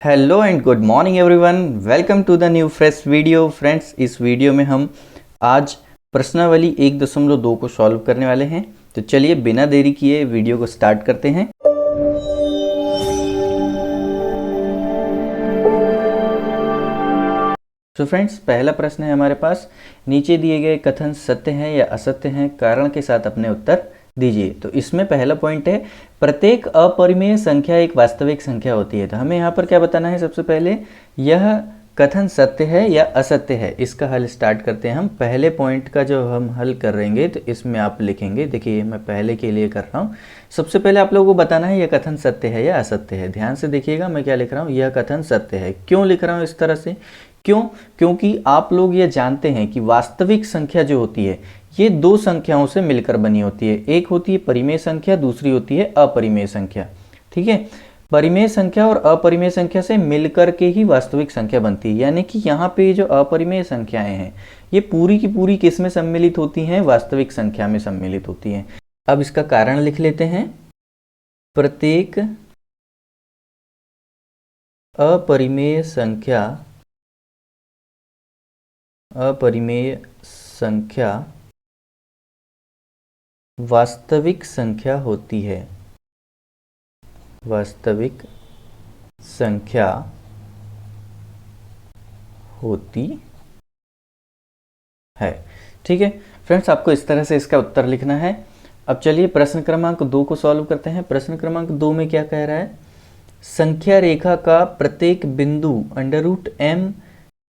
Hello and good morning everyone, welcome to the new fresh video. Friends, इस video में हम आज प्रश्नावली 1.2 को सॉल्व करने वाले हैं। तो चलिए बिना देरी किए वीडियो को स्टार्ट करते हैं। तो फ्रेंड्स, पहला प्रश्न है हमारे पास, नीचे दिए गए कथन सत्य हैं या असत्य हैं, कारण के साथ अपने उत्तर दीजिए। तो इसमें पहला पॉइंट है, प्रत्येक अपरिमेय संख्या एक वास्तविक संख्या होती है। तो हमें यहाँ पर क्या बताना है, सबसे पहले यह कथन सत्य है या असत्य है, इसका हल स्टार्ट करते हैं। हम पहले पॉइंट का जो हम हल करेंगे तो इसमें आप लिखेंगे, देखिए मैं पहले के लिए कर रहा हूँ। सबसे पहले आप लोगों को बताना है यह कथन सत्य है या असत्य है। ध्यान से देखिएगा मैं क्या लिख रहा हूँ, यह कथन सत्य है। क्यों लिख रहा हूँ इस तरह से, क्योंकि आप लोग ये जानते हैं कि वास्तविक संख्या जो होती है ये दो संख्याओं से मिलकर बनी होती है। एक होती है परिमेय संख्या, दूसरी होती है अपरिमेय संख्या। ठीक है, परिमेय संख्या और अपरिमेय संख्या से मिलकर के ही वास्तविक संख्या बनती है। यानी कि यहाँ पे जो अपरिमेय संख्याएं हैं ये पूरी की पूरी किस में सम्मिलित होती हैं, वास्तविक संख्या में सम्मिलित होती हैं। अब इसका कारण लिख लेते हैं, प्रत्येक अपरिमेय संख्या वास्तविक संख्या होती है। वास्तविक संख्या होती है। ठीक है फ्रेंड्स, आपको इस तरह से इसका उत्तर लिखना है। अब चलिए प्रश्न क्रमांक 2 को सॉल्व करते हैं। प्रश्न क्रमांक 2 में क्या कह रहा है, संख्या रेखा का प्रत्येक बिंदु √m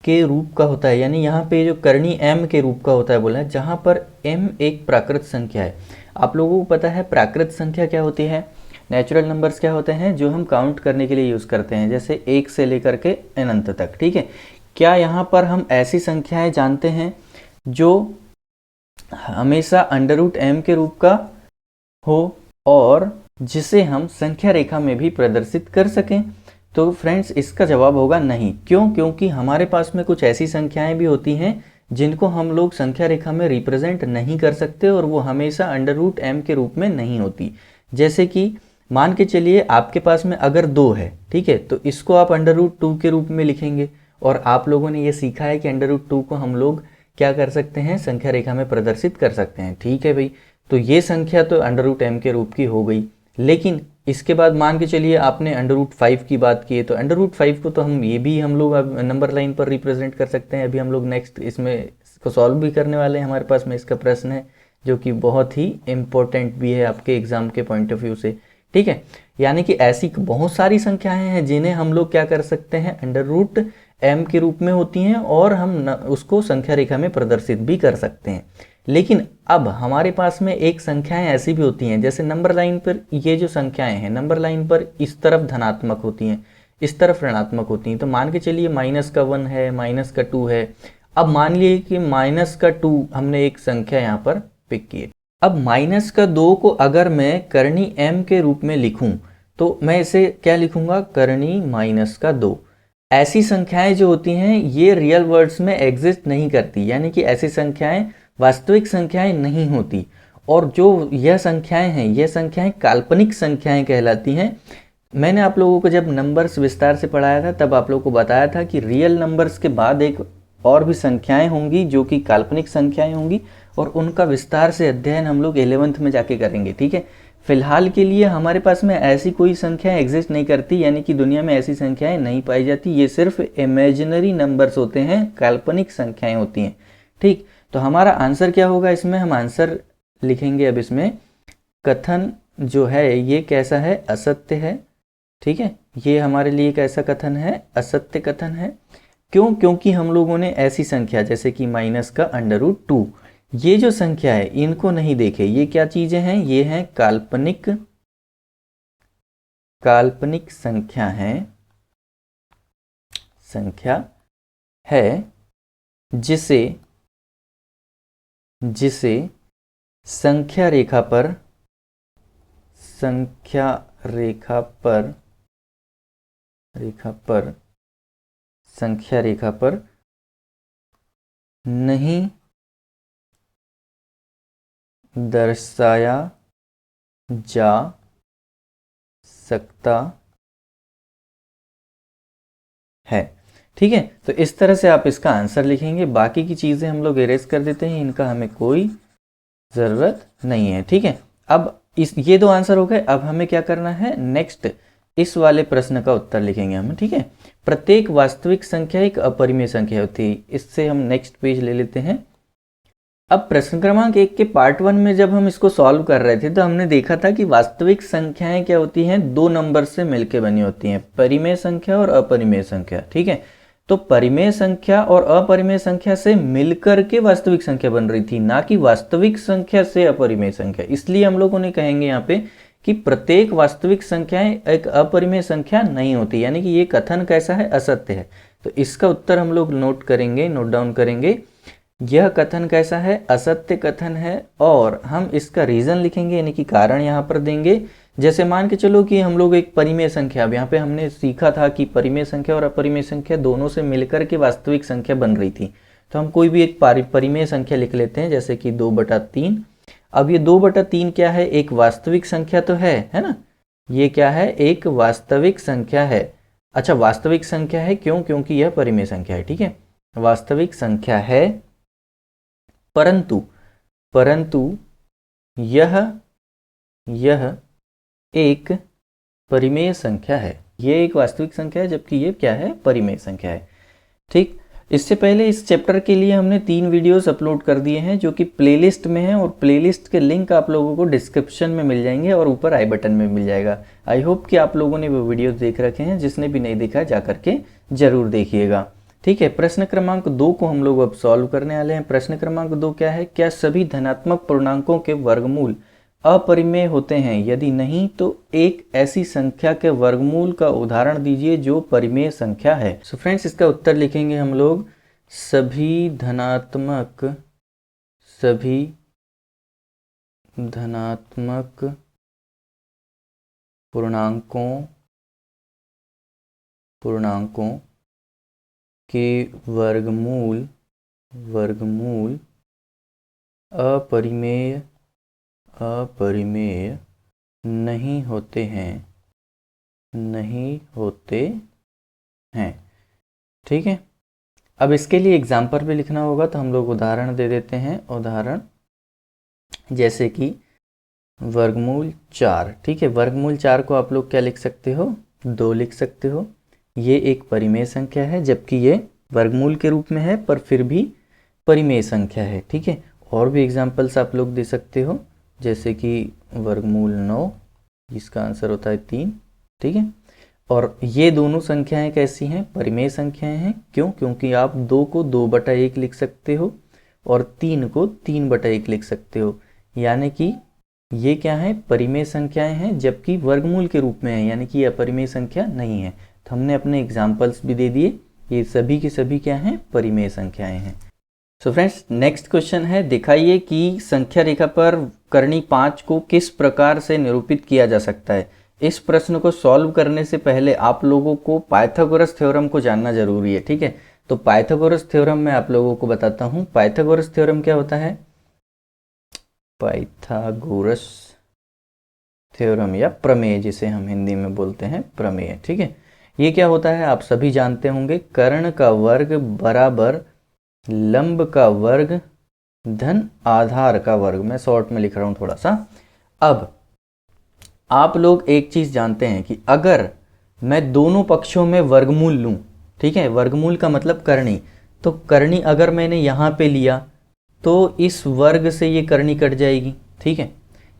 के रूप का होता है। यानी यहाँ पे जो करनी m के रूप का होता है बोला है, जहाँ पर m एक प्राकृत संख्या है। आप लोगों को पता है प्राकृत संख्या क्या होती है, नेचुरल नंबर्स क्या होते हैं जो हम काउंट करने के लिए यूज़ करते हैं, जैसे 1 से लेकर के अनंत तक। ठीक है, क्या यहाँ पर हम ऐसी संख्याएं जानते हैं जो हमेशा √m के रूप का हो और जिसे हम संख्या रेखा में भी प्रदर्शित कर सकें? तो फ्रेंड्स, इसका जवाब होगा नहीं। क्यों? क्योंकि हमारे पास में कुछ ऐसी संख्याएं भी होती हैं जिनको हम लोग संख्या रेखा में रिप्रेजेंट नहीं कर सकते और वो हमेशा √m के रूप में नहीं होती। जैसे कि मान के चलिए आपके पास में अगर 2 है, ठीक है, तो इसको आप √2 के रूप में लिखेंगे। और आप लोगों ने ये सीखा है कि √2 को हम लोग क्या कर सकते हैं, संख्या रेखा में प्रदर्शित कर सकते हैं। ठीक है भाई, तो ये संख्या तो √m के रूप की हो गई। लेकिन इसके बाद मान के चलिए आपने √5 की बात की है, तो √5 को तो हम लोग अब नंबर लाइन पर रिप्रेजेंट कर सकते हैं। अभी हम लोग नेक्स्ट इसमें इसको सॉल्व भी करने वाले हैं। हमारे पास में इसका प्रश्न है जो कि बहुत ही इम्पोर्टेंट भी है आपके एग्जाम के पॉइंट ऑफ व्यू से। ठीक है, यानी कि ऐसी बहुत सारी संख्याएं हैं जिन्हें हम लोग क्या कर सकते हैं, √m के रूप में होती हैं और हम उसको संख्या रेखा में प्रदर्शित भी कर सकते हैं। लेकिन अब हमारे पास में एक संख्याएं ऐसी भी होती हैं, जैसे नंबर लाइन पर ये जो संख्याएं हैं नंबर लाइन पर इस तरफ धनात्मक होती हैं, इस तरफ ऋणात्मक होती हैं। तो मान के चलिए -1 है, -2 है। अब मान लिए कि -2 हमने एक संख्या यहाँ पर पिक की है। अब -2 को अगर मैं करनी m के रूप में लिखूं तो मैं इसे क्या लिखूंगा, करनी -2। ऐसी संख्याएं जो होती हैं ये रियल वर्ड्स में एग्जिस्ट नहीं करती, यानी कि ऐसी संख्याएं वास्तविक संख्याएं नहीं होती। और जो यह संख्याएं हैं यह संख्याएं काल्पनिक संख्याएं कहलाती हैं। मैंने आप लोगों को जब नंबर्स विस्तार से पढ़ाया था तब आप लोगों को बताया था कि रियल नंबर्स के बाद एक और भी संख्याएं होंगी जो कि काल्पनिक संख्याएं होंगी, और उनका विस्तार से अध्ययन हम लोग 11th में जाके करेंगे। ठीक है, फिलहाल के लिए हमारे पास में ऐसी कोई संख्या एग्जिस्ट नहीं करती, यानी कि दुनिया में ऐसी संख्याएं नहीं पाई जाती। ये सिर्फ इमेजिनरी नंबर्स होते हैं, काल्पनिक संख्याएं होती हैं। ठीक, तो हमारा आंसर क्या होगा, इसमें हम आंसर लिखेंगे। अब इसमें कथन जो है ये कैसा है, असत्य है। ठीक है, ये हमारे लिए कैसा कथन है, असत्य कथन है। क्यों? क्योंकि हम लोगों ने ऐसी संख्या जैसे कि -√2 ये जो संख्या है इनको नहीं देखे। ये क्या चीजें हैं, ये हैं काल्पनिक संख्या है जिसे संख्या रेखा पर नहीं दर्शाया जा सकता है। ठीक है, तो इस तरह से आप इसका आंसर लिखेंगे। बाकी की चीज़ें हम लोग इरेज कर देते हैं, इनका हमें कोई ज़रूरत नहीं है। ठीक है, अब ये दो आंसर हो गए। अब हमें क्या करना है, नेक्स्ट इस वाले प्रश्न का उत्तर लिखेंगे हम। ठीक है, प्रत्येक वास्तविक संख्या एक अपरिमेय संख्या होती है। इससे हम नेक्स्ट पेज ले लेते हैं। अब प्रश्न क्रमांक 1 के पार्ट 1 में जब हम इसको सॉल्व कर रहे थे तो हमने देखा था कि वास्तविक संख्याएं क्या होती हैं, दो नंबर से मिलकर बनी होती हैं, परिमेय संख्या और अपरिमेय संख्या। ठीक है, तो परिमेय संख्या और अपरिमेय संख्या से मिलकर के वास्तविक संख्या बन रही थी, ना कि वास्तविक संख्या से अपरिमेय संख्या। इसलिए हम लोग उन्हें कहेंगे यहाँ पे कि प्रत्येक वास्तविक संख्याएं एक अपरिमेय संख्या नहीं होती, यानी कि ये कथन कैसा है, असत्य है। तो इसका उत्तर हम लोग नोट करेंगे, नोट डाउन करेंगे। यह कथन कैसा है, असत्य कथन है। और हम इसका रीजन लिखेंगे, यानी कि कारण यहाँ पर देंगे। जैसे मान के चलो कि हम लोग एक परिमेय संख्या, अब यहाँ पे हमने सीखा था कि परिमेय संख्या और अपरिमेय संख्या दोनों से मिलकर के वास्तविक संख्या बन रही थी। तो हम कोई भी एक परिमेय संख्या लिख लेते हैं, जैसे कि 2/3। अब ये 2/3 क्या है, एक वास्तविक संख्या तो है ना। ये क्या है, एक वास्तविक संख्या है। अच्छा, वास्तविक संख्या है क्यों, क्योंकि यह परिमेय संख्या है। ठीक है, वास्तविक संख्या है, परंतु यह एक परिमेय संख्या है। ये एक वास्तविक संख्या है, जबकि ये क्या है, परिमेय संख्या है। ठीक, इससे पहले इस चैप्टर के लिए हमने 3 वीडियोस अपलोड कर दिए हैं, जो कि प्लेलिस्ट में हैं, और प्लेलिस्ट के लिंक आप लोगों को डिस्क्रिप्शन में मिल जाएंगे और ऊपर आई बटन में मिल जाएगा। आई होप कि आप लोगों ने वो वीडियोस देख रखे हैं। जिसने भी नहीं देखा जा करके जरूर देखिएगा। ठीक है, प्रश्न क्रमांक 2 को हम लोग अब सॉल्व करने वाले हैं। प्रश्न क्रमांक 2 क्या है, क्या सभी धनात्मक पूर्णांकों के वर्गमूल अपरिमेय होते हैं? यदि नहीं तो एक ऐसी संख्या के वर्गमूल का उदाहरण दीजिए जो परिमेय संख्या है। सो फ्रेंड्स, इसका उत्तर लिखेंगे हम लोग, सभी धनात्मक पूर्णांकों के वर्गमूल अपरिमेय नहीं होते हैं। ठीक है, अब इसके लिए एग्जाम्पल भी लिखना होगा, तो हम लोग उदाहरण दे देते हैं। उदाहरण जैसे कि वर्गमूल 4। ठीक है, वर्गमूल 4 को आप लोग क्या लिख सकते हो, 2 लिख सकते हो। ये एक परिमेय संख्या है, जबकि ये वर्गमूल के रूप में है, पर फिर भी परिमेय संख्या है। ठीक है, और भी एग्जाम्पल्स आप लोग दे सकते हो, जैसे कि वर्गमूल 9, जिसका आंसर होता है 3। ठीक है, और ये दोनों संख्याएं कैसी हैं, परिमेय संख्याएं हैं। क्यों, क्योंकि आप 2 को 2/1 लिख सकते हो और 3 को 3/1 लिख सकते हो, यानी कि ये क्या है, परिमेय संख्याएं हैं, जबकि वर्गमूल के रूप में है, यानी कि यह अपरिमेय संख्या नहीं है। तो हमने अपने एग्जाम्पल्स भी दे दिए, ये सभी की सभी क्या हैं, परिमेय संख्याएं हैं। सो फ्रेंड्स, नेक्स्ट क्वेश्चन है, दिखाइए कि संख्या रेखा पर कर्णी 5 को किस प्रकार से निरूपित किया जा सकता है। इस प्रश्न को सॉल्व करने से पहले आप लोगों को पाइथागोरस थ्योरम को जानना जरूरी है। ठीक है, तो पाइथागोरस थ्योरम मैं आप लोगों को बताता हूं। पाइथागोरस थ्योरम क्या होता है, पाइथागोरस थ्योरम या प्रमेय, जिसे हम हिंदी में बोलते हैं प्रमेय। ठीक है, ये क्या होता है आप सभी जानते होंगे, कर्ण का वर्ग बराबर लंब का वर्ग धन आधार का वर्ग। मैं शॉर्ट में लिख रहा हूं थोड़ा सा। अब आप लोग एक चीज जानते हैं कि अगर मैं दोनों पक्षों में वर्गमूल लूं, ठीक है, वर्गमूल का मतलब करनी, तो करनी अगर मैंने यहां पे लिया तो इस वर्ग से ये करनी कट जाएगी। ठीक है,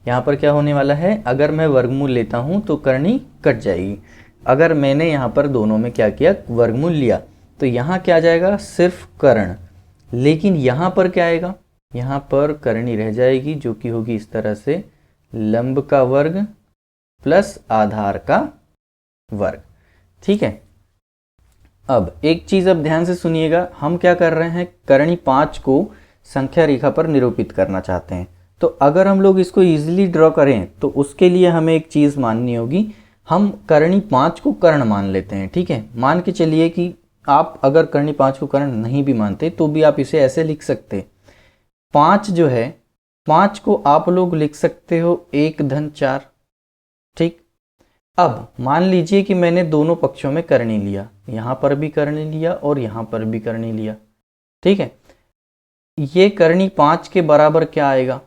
यहां पर क्या होने वाला है, अगर मैं वर्गमूल लेता हूं तो करनी कट जाएगी। अगर मैंने यहां पर दोनों में क्या किया, वर्गमूल लिया, तो यहां क्या जाएगा, सिर्फ कर्ण। लेकिन यहां पर क्या आएगा, यहां पर करनी रह जाएगी, जो कि होगी इस तरह से लंब का वर्ग प्लस आधार का वर्ग। ठीक है, अब एक चीज अब ध्यान से सुनिएगा, हम क्या कर रहे हैं, करणी 5 को संख्या रेखा पर निरूपित करना चाहते हैं। तो अगर हम लोग इसको इजीली ड्रॉ करें तो उसके लिए हमें एक चीज माननी होगी, हम करणी 5 को कर्ण मान लेते हैं। ठीक है, मान के चलिए कि आप अगर करणी 5 को कर्ण नहीं भी मानते तो भी आप इसे ऐसे लिख सकते, 5 जो है, 5 को आप लोग लिख सकते हो 1 धन 4। ठीक, अब मान लीजिए कि मैंने दोनों पक्षों में करनी लिया, यहाँ पर भी करनी लिया और यहाँ पर भी करनी लिया, ठीक है। ये करनी 5 के बराबर क्या आएगा,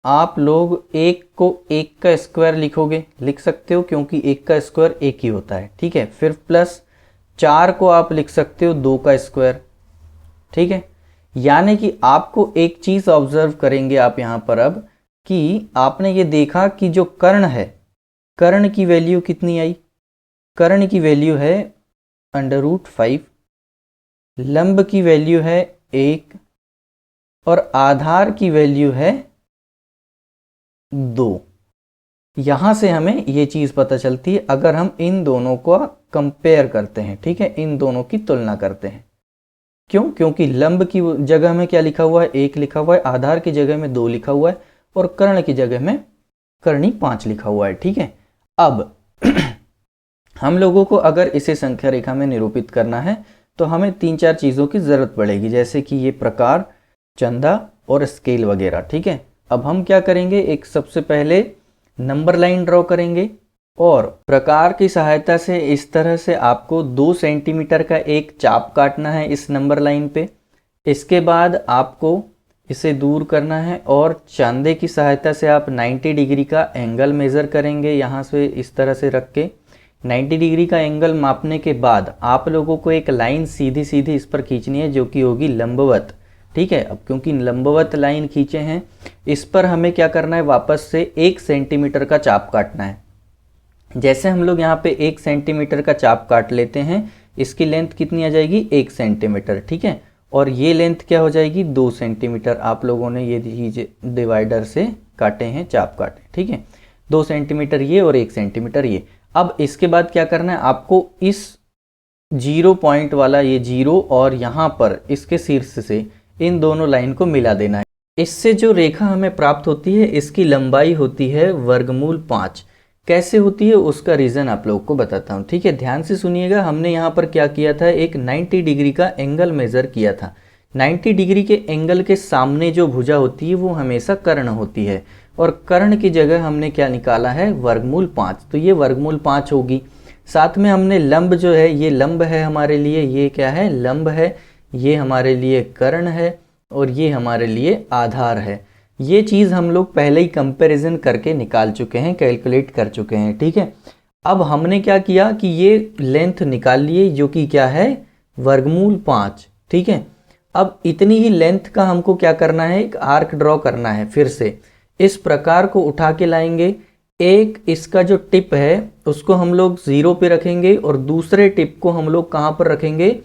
आप लोग 1 को 1 का स्क्वायर लिखोगे, लिख सकते हो क्योंकि 1 का स्क्वायर 1 ही होता है, ठीक है। फिर प्लस 4 को आप लिख सकते हो 2 का स्क्वायर, ठीक है। यानी कि आपको एक चीज ऑब्जर्व करेंगे आप यहाँ पर अब कि आपने ये देखा कि जो कर्ण है, कर्ण की वैल्यू कितनी आई, कर्ण की वैल्यू है √5, लंब की वैल्यू है 1 और आधार की वैल्यू है 2। यहां से हमें ये चीज पता चलती है अगर हम इन दोनों को कंपेयर करते हैं, ठीक है, इन दोनों की तुलना करते हैं। क्यों? क्योंकि लंब की जगह में क्या लिखा हुआ है, 1 लिखा हुआ है, आधार की जगह में 2 लिखा हुआ है और कर्ण की जगह में करनी 5 लिखा हुआ है, ठीक है। अब हम लोगों को अगर इसे संख्या रेखा में निरूपित करना है तो हमें 3-4 चीज़ों की ज़रूरत पड़ेगी, जैसे कि ये प्रकार, चंदा और स्केल वगैरह, ठीक है। अब हम क्या करेंगे, एक सबसे पहले नंबर लाइन ड्रॉ करेंगे और प्रकार की सहायता से इस तरह से आपको 2 सेंटीमीटर का एक चाप काटना है इस नंबर लाइन पे। इसके बाद आपको इसे दूर करना है और चांदे की सहायता से आप 90 डिग्री का एंगल मेज़र करेंगे, यहाँ से इस तरह से रख के 90 डिग्री का एंगल मापने के बाद आप लोगों को एक लाइन सीधी सीधी इस पर खींचनी है जो कि होगी लंबवत, ठीक है। अब क्योंकि लंबवत लाइन खींचे हैं, इस पर हमें क्या करना है, वापस से 1 सेंटीमीटर का चाप काटना है। जैसे हम लोग यहाँ पे 1 सेंटीमीटर का चाप काट लेते हैं, इसकी लेंथ कितनी आ जाएगी, 1 सेंटीमीटर, ठीक है। और ये लेंथ क्या हो जाएगी, 2 सेंटीमीटर। आप लोगों ने ये डिवाइडर से काटे हैं, चाप काटे, ठीक है, 2 सेंटीमीटर ये और 1 सेंटीमीटर ये। अब इसके बाद क्या करना है, आपको इस 0 पॉइंट वाला ये 0 और यहाँ पर इसके शीर्ष से इन दोनों लाइन को मिला देना है। इससे जो रेखा हमें प्राप्त होती है इसकी लंबाई होती है वर्गमूल 5। कैसे होती है उसका रीज़न आप लोगों को बताता हूँ, ठीक है। ध्यान से सुनिएगा, हमने यहाँ पर क्या किया था, एक 90 डिग्री का एंगल मेज़र किया था। 90 डिग्री के एंगल के सामने जो भुजा होती है वो हमेशा कर्ण होती है और कर्ण की जगह हमने क्या निकाला है, वर्गमूल 5। तो ये वर्गमूल 5 होगी। साथ में हमने लंब जो है, ये लंब है हमारे लिए, ये क्या है, लंब है, ये हमारे लिए कर्ण है और ये हमारे लिए आधार है। ये चीज़ हम लोग पहले ही कंपैरिजन करके निकाल चुके हैं, कैलकुलेट कर चुके हैं, ठीक है। अब हमने क्या किया कि ये लेंथ निकाल लिए जो कि क्या है, वर्गमूल 5, ठीक है। अब इतनी ही लेंथ का हमको क्या करना है, एक आर्क ड्रॉ करना है। फिर से इस प्रकार को उठा के लाएंगे, एक इसका जो टिप है उसको हम लोग 0 पे रखेंगे और दूसरे टिप को हम लोग कहाँ पर रखेंगे,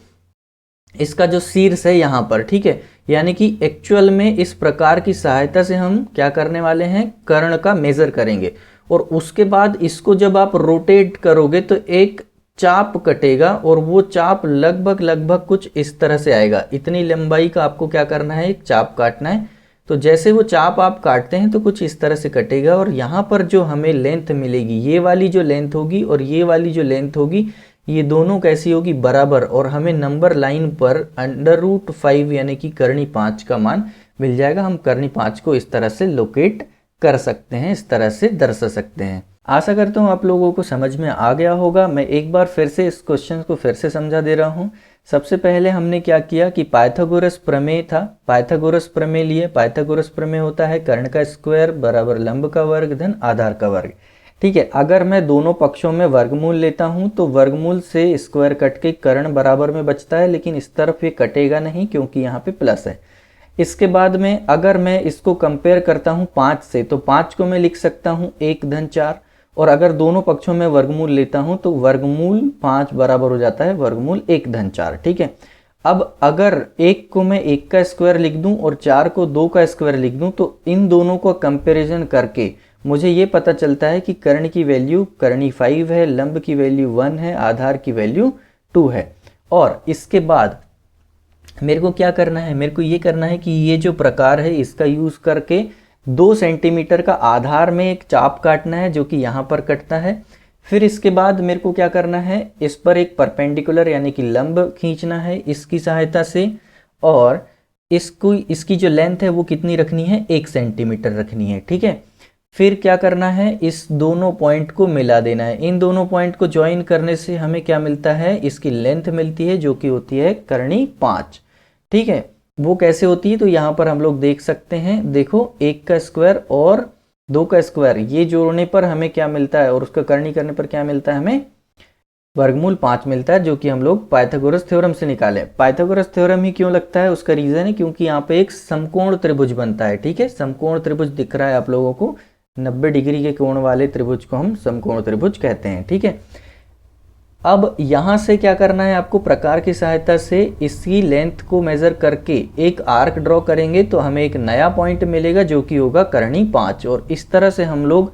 इसका जो शीर्ष है यहाँ पर, ठीक है। यानी कि एक्चुअल में इस प्रकार की सहायता से हम क्या करने वाले हैं, कर्ण का मेजर करेंगे और उसके बाद इसको जब आप रोटेट करोगे तो एक चाप कटेगा और वो चाप लगभग कुछ इस तरह से आएगा। इतनी लंबाई का आपको क्या करना है, एक चाप काटना है। तो जैसे वो चाप आप काटते हैं तो कुछ इस तरह से कटेगा और यहाँ पर जो हमें लेंथ मिलेगी, ये वाली जो लेंथ होगी और ये वाली जो लेंथ होगी, ये दोनों कैसी होगी, बराबर। और हमें नंबर लाइन पर √5 यानी कि करनी 5 का मान मिल जाएगा। हम करनी 5 को इस तरह से लोकेट कर सकते हैं, इस तरह से दर्शा सकते हैं। आशा करता हूँ आप लोगों को समझ में आ गया होगा। मैं एक बार फिर से इस क्वेश्चन को फिर से समझा दे रहा हूँ। सबसे पहले हमने क्या किया कि पाइथागोरस प्रमेय था, पाइथागोरस प्रमेय लिए। पाइथागोरस प्रमेय होता है कर्ण का स्क्वायर बराबर लंब का वर्ग धन आधार का वर्ग, ठीक है। अगर मैं दोनों पक्षों में वर्गमूल लेता हूं तो वर्गमूल से स्क्वायर कट के कर्ण बराबर में बचता है, लेकिन इस तरफ ये कटेगा नहीं क्योंकि यहाँ पे प्लस है। इसके बाद में अगर मैं इसको कंपेयर करता हूँ 5 से, तो 5 को मैं लिख सकता हूँ 1 धन 4 और अगर दोनों पक्षों में वर्गमूल लेता हूँ तो वर्गमूल 5 बराबर हो जाता है वर्गमूल 1 धन 4, ठीक है। अब अगर 1 को मैं 1 का स्क्वायर लिख दूं और 4 को 2 का स्क्वायर लिख दूं तो इन दोनों को कंपैरिजन करके मुझे ये पता चलता है कि कर्ण की वैल्यू करनी 5 है, लंब की वैल्यू 1 है, आधार की वैल्यू 2 है। और इसके बाद मेरे को क्या करना है, मेरे को ये करना है कि ये जो प्रकार है इसका यूज करके 2 सेंटीमीटर का आधार में एक चाप काटना है जो कि यहाँ पर कटता है। फिर इसके बाद मेरे को क्या करना है, इस पर एक परपेंडिकुलर यानी कि लंब खींचना है इसकी सहायता से और इसकी जो लेंथ है वो कितनी रखनी है, 1 सेंटीमीटर रखनी है, ठीक है। फिर क्या करना है, इस दोनों पॉइंट को मिला देना है। इन दोनों पॉइंट को ज्वाइन करने से हमें क्या मिलता है, इसकी लेंथ मिलती है जो कि होती है करनी 5। ठीक है, वो कैसे होती है तो यहाँ पर हम लोग देख सकते हैं, देखो 1 का स्क्वायर और 2 का स्क्वायर ये जोड़ने पर हमें क्या मिलता है और उसका करनी करने पर क्या मिलता है, हमें वर्गमूल 5 मिलता है, जो कि हम लोग पाइथागोरस थ्योरम से निकाले। पाइथागोरस थ्योरम ही क्यों लगता है, उसका रीजन है क्योंकि यहाँ पे एक समकोण त्रिभुज बनता है। ठीक है, समकोण त्रिभुज दिख रहा है आप लोगों को, 90 डिग्री के कोण वाले त्रिभुज को हम समकोण त्रिभुज कहते हैं। ठीक है, अब यहां से क्या करना है आपको, प्रकार की सहायता से इसकी लेंथ को मेजर करके एक आर्क ड्रॉ करेंगे तो हमें एक नया पॉइंट मिलेगा जो कि होगा करनी 5, और इस तरह से हम लोग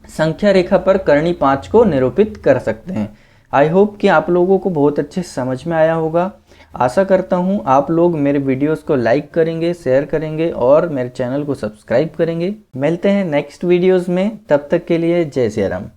संख्या रेखा पर करनी 5 को निरूपित कर सकते हैं। आई होप कि आप लोगों को बहुत अच्छे समझ में आया होगा। आशा करता हूं आप लोग मेरे वीडियोस को लाइक करेंगे, शेयर करेंगे और मेरे चैनल को सब्सक्राइब करेंगे। मिलते हैं नेक्स्ट वीडियोस में, तब तक के लिए जय सिया राम।